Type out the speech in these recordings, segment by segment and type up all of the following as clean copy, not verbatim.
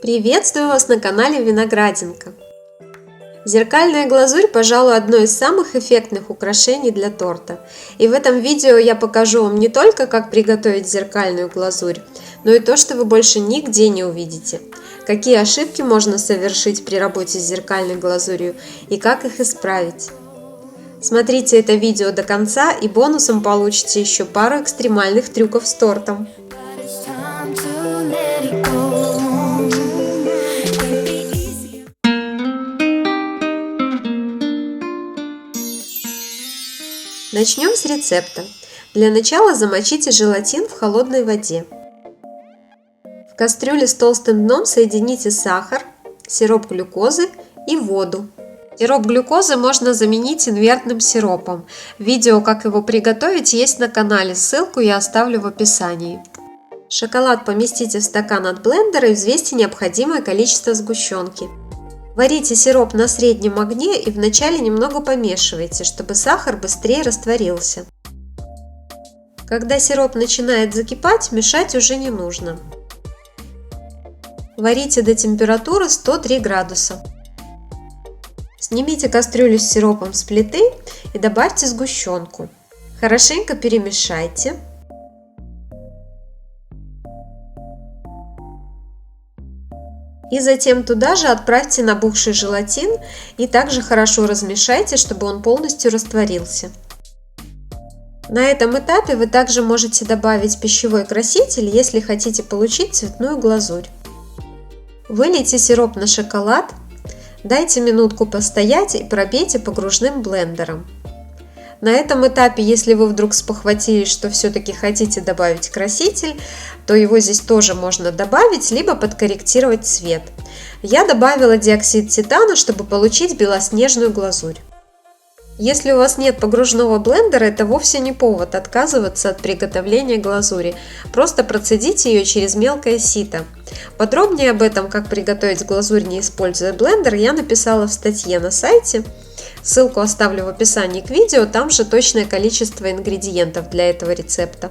Приветствую вас на канале Виноградинка. Зеркальная глазурь, пожалуй, одно из самых эффектных украшений для торта. И в этом видео я покажу вам не только, как приготовить зеркальную глазурь, но и то, что вы больше нигде не увидите. Какие ошибки можно совершить при работе с зеркальной глазурью и как их исправить. Смотрите это видео до конца и бонусом получите еще пару экстремальных трюков с тортом. Начнем с рецепта. Для начала замочите желатин в холодной воде. В кастрюле с толстым дном соедините сахар, сироп глюкозы и воду. Сироп глюкозы можно заменить инвертным сиропом. Видео, как его приготовить, есть на канале, ссылку я оставлю в описании. Шоколад поместите в стакан от блендера и взвесьте необходимое количество сгущенки. Варите сироп на среднем огне и вначале немного помешивайте, чтобы сахар быстрее растворился. Когда сироп начинает закипать, мешать уже не нужно. Варите до температуры 103 градуса. Снимите кастрюлю с сиропом с плиты и добавьте сгущенку. Хорошенько перемешайте. И затем туда же отправьте набухший желатин и также хорошо размешайте, чтобы он полностью растворился. На этом этапе вы также можете добавить пищевой краситель, если хотите получить цветную глазурь. Вылейте сироп на шоколад, дайте минутку постоять и пробейте погружным блендером. На этом этапе, если вы вдруг спохватились, что все-таки хотите добавить краситель, то его здесь тоже можно добавить, либо подкорректировать цвет. Я добавила диоксид титана, чтобы получить белоснежную глазурь. Если у вас нет погружного блендера, это вовсе не повод отказываться от приготовления глазури. Просто процедите ее через мелкое сито. Подробнее об этом, как приготовить глазурь, не используя блендер, я написала в статье на сайте. Ссылку оставлю в описании к видео, там же точное количество ингредиентов для этого рецепта.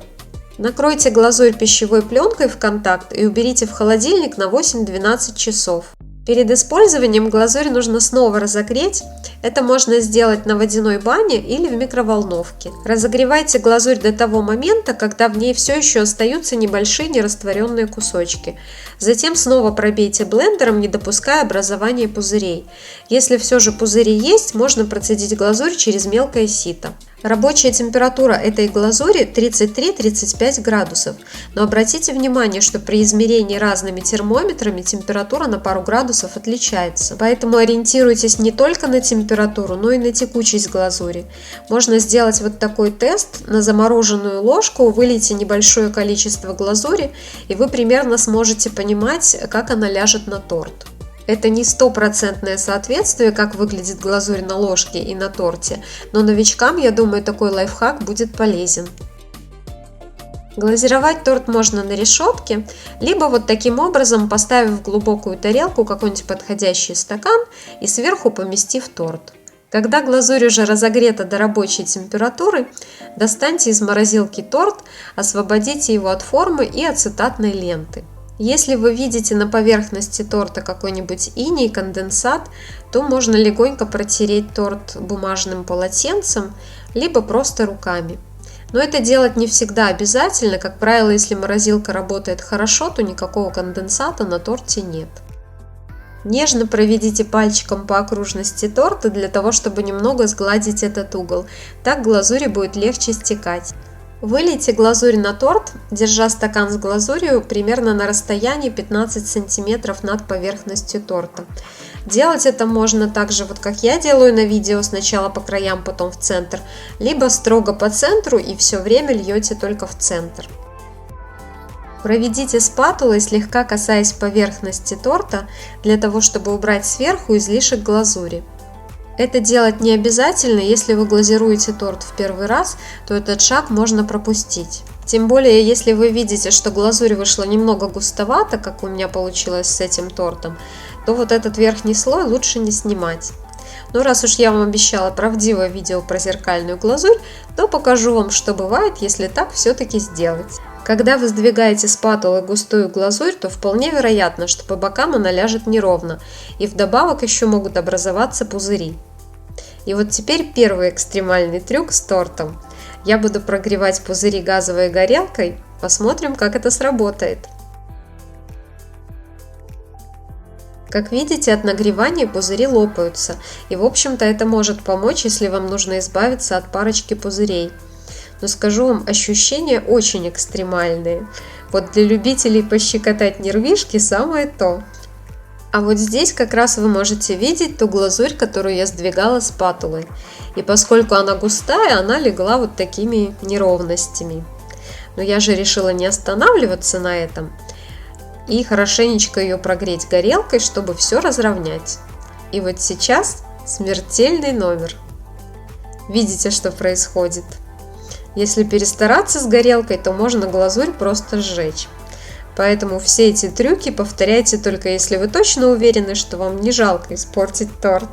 Накройте глазурь пищевой пленкой в контакт и уберите в холодильник на 8-12 часов. Перед использованием глазурь нужно снова разогреть. Это можно сделать на водяной бане или в микроволновке. Разогревайте глазурь до того момента, когда в ней все еще остаются небольшие нерастворенные кусочки. Затем снова пробейте блендером, не допуская образования пузырей. Если все же пузыри есть, можно процедить глазурь через мелкое сито. Рабочая температура этой глазури 33-35 градусов, но обратите внимание, что при измерении разными термометрами температура на пару градусов отличается. Поэтому ориентируйтесь не только на температуру, но и на текучесть глазури. Можно сделать вот такой тест. На замороженную ложку вылейте небольшое количество глазури, и вы примерно сможете понимать, как она ляжет на торт. Это не стопроцентное соответствие, как выглядит глазурь на ложке и на торте, но новичкам, я думаю, такой лайфхак будет полезен. Глазировать торт можно на решетке, либо вот таким образом, поставив в глубокую тарелку какой-нибудь подходящий стакан и сверху поместив торт. Когда глазурь уже разогрета до рабочей температуры, достаньте из морозилки торт, освободите его от формы и ацетатной ленты. Если вы видите на поверхности торта какой-нибудь иней, конденсат, то можно легонько протереть торт бумажным полотенцем, либо просто руками. Но это делать не всегда обязательно, как правило, если морозилка работает хорошо, то никакого конденсата на торте нет. Нежно проведите пальчиком по окружности торта для того, чтобы немного сгладить этот угол, так глазури будет легче стекать. Вылейте глазурь на торт, держа стакан с глазурью примерно на расстоянии 15 см над поверхностью торта. Делать это можно так же, вот как я делаю на видео, сначала по краям, потом в центр, либо строго по центру и все время льете только в центр. Проведите спатулой, слегка касаясь поверхности торта, для того, чтобы убрать сверху излишек глазури. Это делать не обязательно, если вы глазируете торт в первый раз, то этот шаг можно пропустить. Тем более, если вы видите, что глазурь вышла немного густовато, как у меня получилось с этим тортом, то вот этот верхний слой лучше не снимать. Но раз уж я вам обещала правдивое видео про зеркальную глазурь, то покажу вам, что бывает, если так все-таки сделать. Когда вы сдвигаете спатулой густую глазурь, то вполне вероятно, что по бокам она ляжет неровно, и вдобавок еще могут образоваться пузыри. И вот теперь первый экстремальный трюк с тортом. Я буду прогревать пузыри газовой горелкой, посмотрим, как это сработает. Как видите, от нагревания пузыри лопаются, и в общем-то это может помочь, если вам нужно избавиться от парочки пузырей. Но скажу вам, ощущения очень экстремальные. Вот для любителей пощекотать нервишки самое то. А вот здесь как раз вы можете видеть ту глазурь, которую я сдвигала спатулой. И поскольку она густая, она легла вот такими неровностями. Но я же решила не останавливаться на этом и хорошенечко ее прогреть горелкой, чтобы все разровнять. И вот сейчас смертельный номер. Видите, что происходит? Если перестараться с горелкой, то можно глазурь просто сжечь. Поэтому все эти трюки повторяйте только если вы точно уверены, что вам не жалко испортить торт.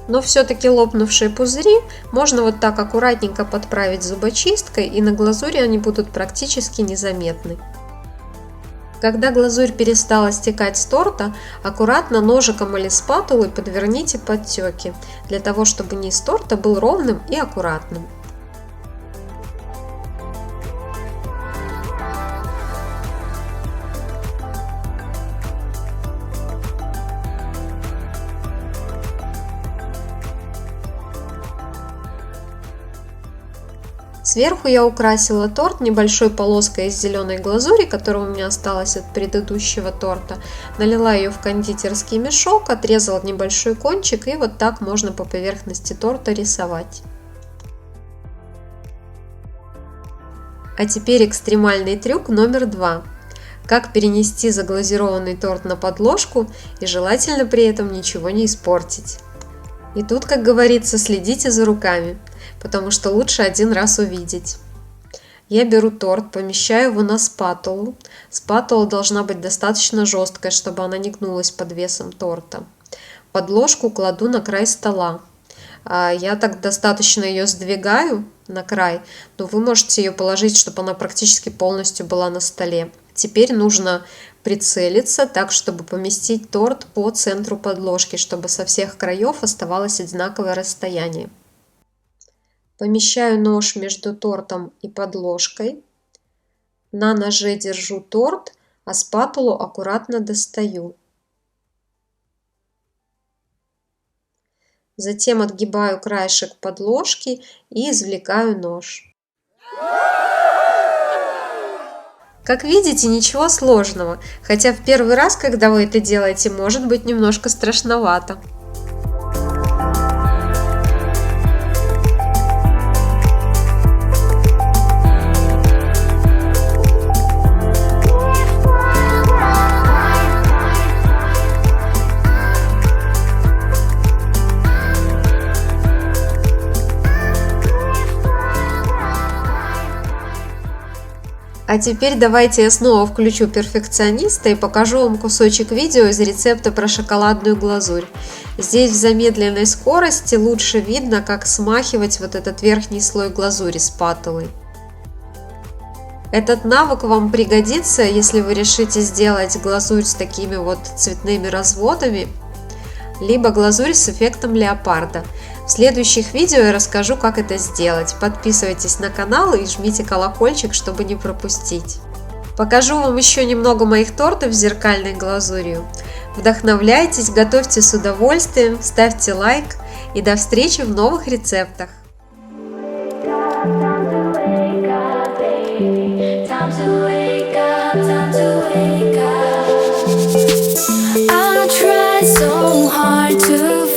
Но все-таки лопнувшие пузыри можно вот так аккуратненько подправить зубочисткой, и на глазури они будут практически незаметны. Когда глазурь перестала стекать с торта, аккуратно ножиком или спатулой подверните подтеки, для того чтобы низ торта был ровным и аккуратным. Сверху я украсила торт небольшой полоской из зеленой глазури, которая у меня осталась от предыдущего торта. Налила ее в кондитерский мешок, отрезала небольшой кончик, и вот так можно по поверхности торта рисовать. А теперь экстремальный трюк номер 2. Как перенести заглазированный торт на подложку и желательно при этом ничего не испортить. И тут, как говорится, следите за руками, потому что лучше один раз увидеть. Я беру торт, помещаю его на спатулу. Спатула должна быть достаточно жесткой, чтобы она не гнулась под весом торта. Подложку кладу на край стола. Я так достаточно ее сдвигаю на край, но вы можете ее положить, чтобы она практически полностью была на столе. Теперь нужно прицелиться так, чтобы поместить торт по центру подложки, чтобы со всех краев оставалось одинаковое расстояние. Помещаю нож между тортом и подложкой. На ноже держу торт, а спатулу аккуратно достаю. Затем отгибаю краешек подложки и извлекаю нож. Как видите, ничего сложного, хотя в первый раз, когда вы это делаете, может быть немножко страшновато. А теперь давайте я снова включу перфекциониста и покажу вам кусочек видео из рецепта про шоколадную глазурь. Здесь в замедленной скорости лучше видно, как смахивать вот этот верхний слой глазури спатулой. Этот навык вам пригодится, если вы решите сделать глазурь с такими вот цветными разводами, либо глазурь с эффектом леопарда. В следующих видео я расскажу, как это сделать. Подписывайтесь на канал и жмите колокольчик, чтобы не пропустить. Покажу вам еще немного моих тортов с зеркальной глазурью. Вдохновляйтесь, готовьте с удовольствием, ставьте лайк и до встречи в новых рецептах. So hard to